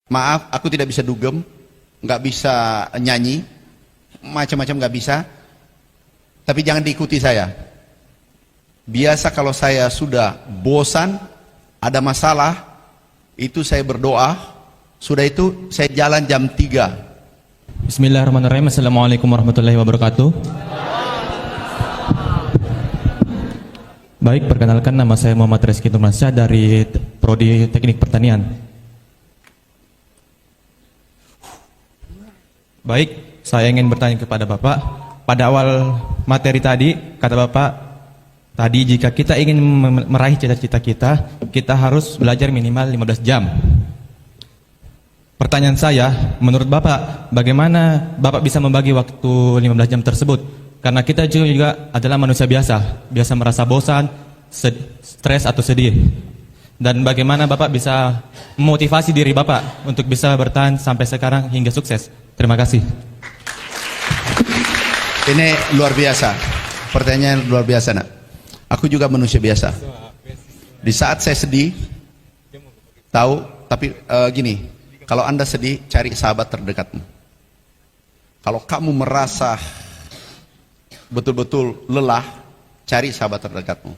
Maaf, aku tidak bisa dugem, nggak bisa nyanyi, macam-macam nggak bisa. Tapi jangan diikuti saya. Biasa kalau saya sudah bosan, ada masalah, itu saya berdoa. Sudah itu saya jalan jam 3. Bismillahirrahmanirrahim. Assalamualaikum warahmatullahi wabarakatuh. Baik, perkenalkan nama saya Muhammad Rizky Tumansyah dari Prodi Teknik Pertanian. Baik, saya ingin bertanya kepada Bapak. Pada awal materi tadi, kata Bapak, tadi jika kita ingin meraih cita-cita kita harus belajar minimal 15 jam. Pertanyaan saya, menurut Bapak, bagaimana Bapak bisa membagi waktu 15 jam tersebut? Karena kita juga adalah manusia biasa merasa bosan, stres atau sedih. Dan bagaimana Bapak bisa memotivasi diri Bapak untuk bisa bertahan sampai sekarang hingga sukses? Terima kasih. Ini luar biasa, pertanyaan luar biasa nak. Aku juga manusia biasa. Di saat saya sedih, tahu, tapi gini, kalau Anda sedih, cari sahabat terdekatmu. Kalau kamu merasa betul-betul lelah, cari sahabat terdekatmu.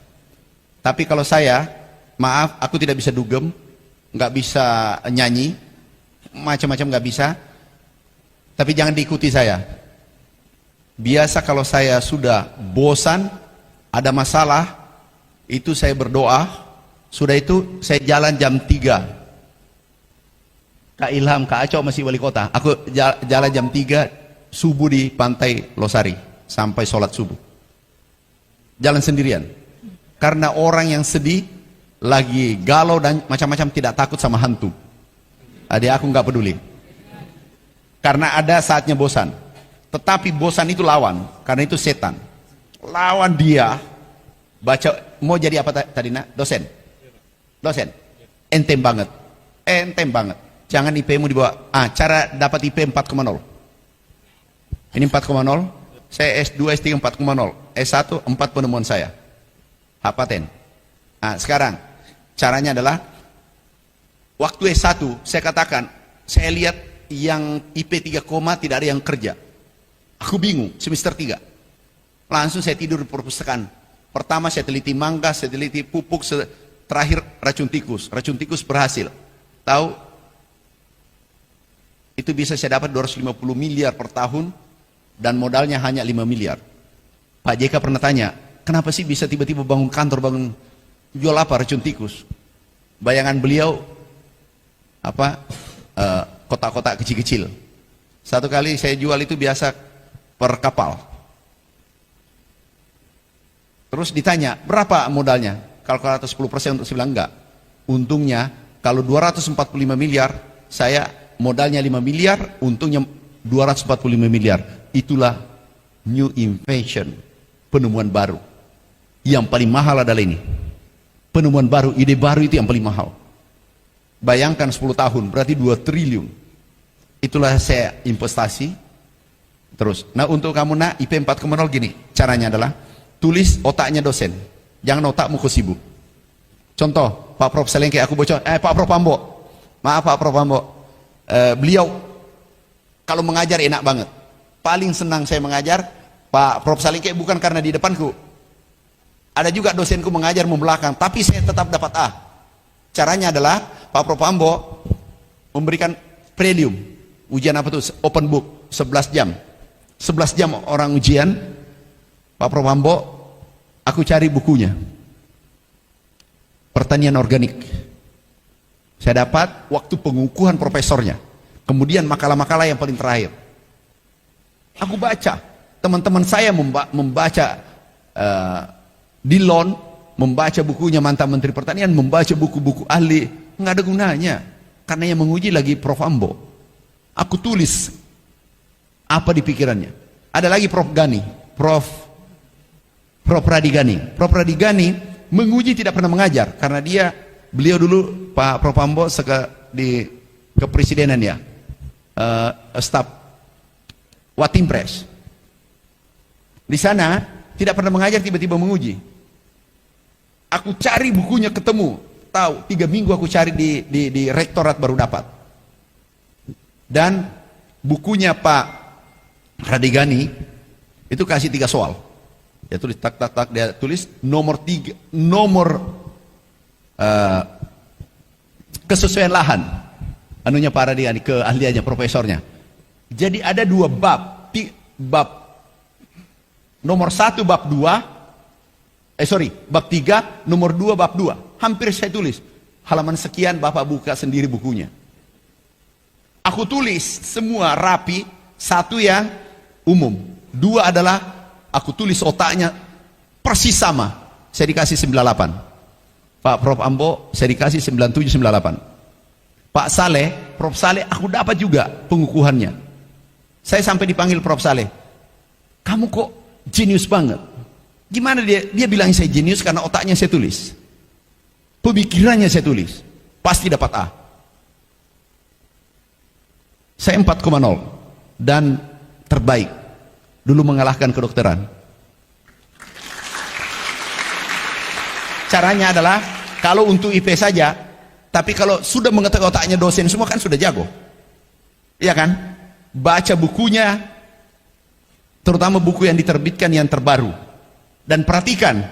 Tapi kalau saya, maaf, aku tidak bisa dugem, nggak bisa nyanyi, macam-macam nggak bisa. Tapi jangan diikuti saya. Biasa kalau saya sudah bosan, ada masalah, itu saya berdoa. Sudah itu saya jalan jam 3. Kak Ilham, Kak Aco masih wali kota. Aku jalan jam 3 subuh di Pantai Losari sampai sholat subuh. Jalan sendirian. Karena orang yang sedih, lagi galau dan macam-macam, tidak takut sama hantu. Adik aku nggak peduli. Karena ada saatnya bosan. Tetapi bosan itu lawan, karena itu setan. Lawan dia. Baca, mau jadi apa tadi nak? Dosen. Dosen. Enteng banget. Enteng banget. Jangan IP-mu dibawa. Cara dapat IP 4,0. Ini 4,0. Saya S2, S3 4,0. S1 4 penemuan saya. Hak paten. Sekarang caranya adalah waktu S1 saya katakan, saya lihat yang IP 3, tidak ada yang kerja. Aku bingung, semester 3. Langsung saya tidur di perpustakaan. Pertama saya teliti mangga, saya teliti pupuk, terakhir racun tikus. Racun tikus berhasil. Tahu? Itu bisa saya dapat 250 miliar per tahun dan modalnya hanya 5 miliar. Pak JK pernah tanya, kenapa sih bisa tiba-tiba bangun kantor, bangun jual apa racun tikus? Bayangan beliau kotak-kotak kecil-kecil. Satu kali saya jual itu biasa per kapal. Terus ditanya, berapa modalnya? Kalkulator 10% untuk saya bilang enggak. Untungnya, kalau 245 miliar, saya modalnya 5 miliar, untungnya 245 miliar. Itulah new invention, penemuan baru. Yang paling mahal adalah ini. Penemuan baru, ide baru itu yang paling mahal. Bayangkan 10 tahun, berarti 2 triliun. Itulah saya investasi. Terus, nah untuk kamu nak IP 4,0 gini, caranya adalah tulis otaknya dosen, jangan otakmu sibuk. Contoh, Pak Prof Selengke, aku bocor, Pak Prof Ambo, maaf Pak Prof Ambo, beliau kalau mengajar enak banget, paling senang saya mengajar, Pak Prof Selengke bukan karena di depanku, ada juga dosenku mengajar membelakang, tapi saya tetap dapat A. Caranya adalah, Pak Prof Ambo memberikan prelium, ujian apa tuh, open book, 11 jam. 11 jam orang ujian, Pak Prof Ambo, aku cari bukunya. Pertanian organik. Saya dapat waktu pengukuhan profesornya. Kemudian makalah-makalah yang paling terakhir. Aku baca. Teman-teman saya membaca Dillon, membaca bukunya mantan Menteri Pertanian, membaca buku-buku ahli. Nggak ada gunanya. Karena yang menguji lagi Prof Ambo. Aku tulis apa di pikirannya. Ada lagi Prof Gani, Prof Pradigani. Prof Pradigani menguji tidak pernah mengajar karena beliau dulu Pak Prof Ambo di kepresidenan ya, staf Watimpres. Di sana tidak pernah mengajar, tiba-tiba menguji. Aku cari bukunya ketemu, tahu 3 minggu aku cari di rektorat baru dapat. Dan bukunya Pak Radigani itu kasih 3 soal. Dia tulis tak tak tak, dia tulis nomor kesesuaian lahan. Anunya Pak Radigani, keahliannya, profesornya. Jadi ada 2 bab. Bab nomor 1 bab 2, bab 3, nomor 2 bab 2. Hampir saya tulis. Halaman sekian Bapak buka sendiri bukunya. Aku tulis semua rapi, 1 yang umum. 2 adalah aku tulis otaknya persis sama. Saya dikasih 98. Pak Prof Ambo saya dikasih 97 98. Pak Saleh, Prof Saleh aku dapat juga pengukuhannya. Saya sampai dipanggil Prof Saleh. Kamu kok jenius banget. Gimana dia? Dia bilang saya jenius karena otaknya saya tulis. Pemikirannya saya tulis. Pasti dapat A. Saya 4,0 dan terbaik. Dulu mengalahkan kedokteran. Caranya adalah kalau untuk IP saja, tapi kalau sudah mengetahui otaknya dosen semua kan sudah jago. Iya kan? Baca bukunya, terutama buku yang diterbitkan yang terbaru. Dan perhatikan,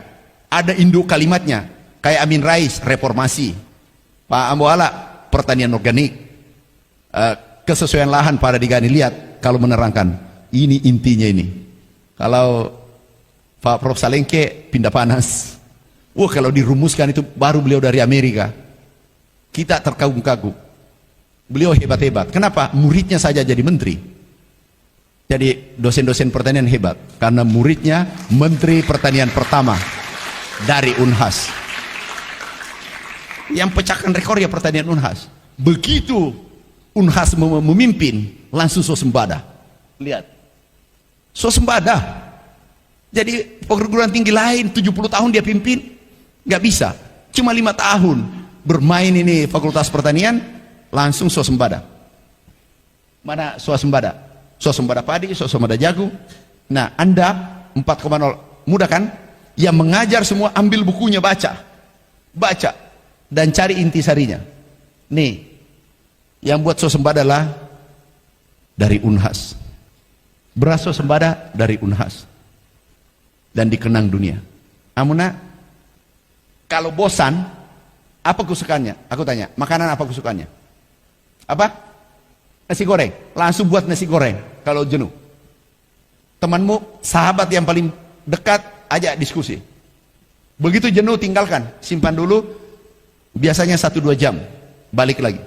ada induk kalimatnya. Kayak Amin Rais, reformasi. Pak Ambo Ala, pertanian organik. Kesesuaian lahan Pak Radigani, lihat kalau menerangkan. Ini intinya ini. Kalau Pak Prof Salengke, pindah panas. Wah, kalau dirumuskan itu baru beliau dari Amerika. Kita terkagum-kagum. Beliau hebat-hebat. Kenapa? Muridnya saja jadi menteri. Jadi dosen-dosen pertanian hebat. Karena muridnya menteri pertanian pertama dari Unhas. Yang pecahkan rekor ya pertanian Unhas. Begitu Unhas memimpin, langsung swasembada. Lihat. Swasembada. Jadi perguruan tinggi lain 70 tahun dia pimpin, nggak bisa. Cuma 5 tahun bermain ini fakultas pertanian, langsung swasembada. Mana swasembada? Swasembada padi, swasembada jagung. Nah, Anda 4,0 mudah kan? Yang mengajar semua ambil bukunya, baca. Baca dan cari intisarinya. Nih, yang buat swasembada adalah dari Unhas. Beras swasembada dari Unhas. Dan dikenang dunia. Amuna, kalau bosan, apa kesukaannya? Aku tanya, makanan apa kesukaannya? Apa? Nasi goreng. Langsung buat nasi goreng kalau jenuh. Temanmu, sahabat yang paling dekat, ajak diskusi. Begitu jenuh tinggalkan, simpan dulu. Biasanya 1-2 jam, balik lagi.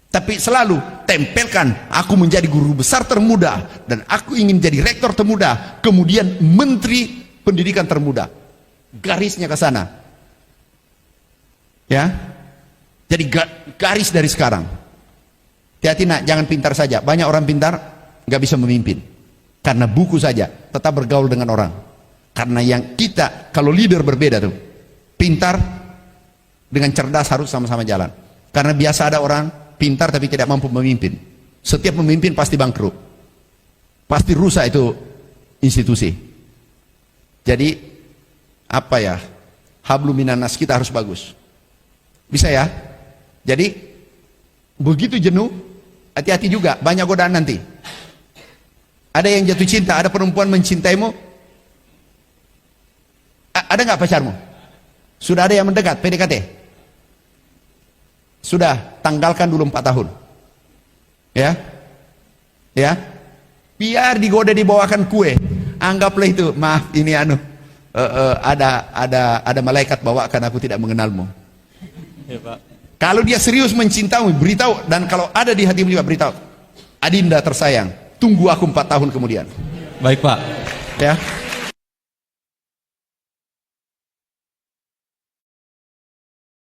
Tapi selalu tempelkan, aku menjadi guru besar termuda dan aku ingin jadi rektor termuda, kemudian menteri pendidikan termuda. Garisnya ke sana. Ya. Jadi garis dari sekarang. Hati-hati nak, jangan pintar saja. Banyak orang pintar nggak bisa memimpin. Karena buku saja, tetap bergaul dengan orang. Karena yang kita, kalau leader berbeda tuh. Pintar dengan cerdas harus sama-sama jalan. Karena biasa ada orang pintar tapi tidak mampu memimpin. Setiap memimpin pasti bangkrut. Pasti rusak itu institusi. Jadi apa ya? Hablum minan nas kita harus bagus. Bisa ya? Jadi begitu jenuh, hati-hati juga, banyak godaan nanti. Ada yang jatuh cinta, ada perempuan mencintaimu. Ada nggak pacarmu? Sudah ada yang mendekat, PDKT? Sudah, tanggalkan dulu 4 tahun. Ya. Ya. Biar digoda dibawakan kue. Anggaplah itu, maaf ini ada malaikat bawakan, aku tidak mengenalmu. Ya, Pak. Kalau dia serius mencintaimu, beritahu, dan kalau ada di hatimu juga beritahu. Adinda tersayang, tunggu aku 4 tahun kemudian. Baik, Pak. Ya.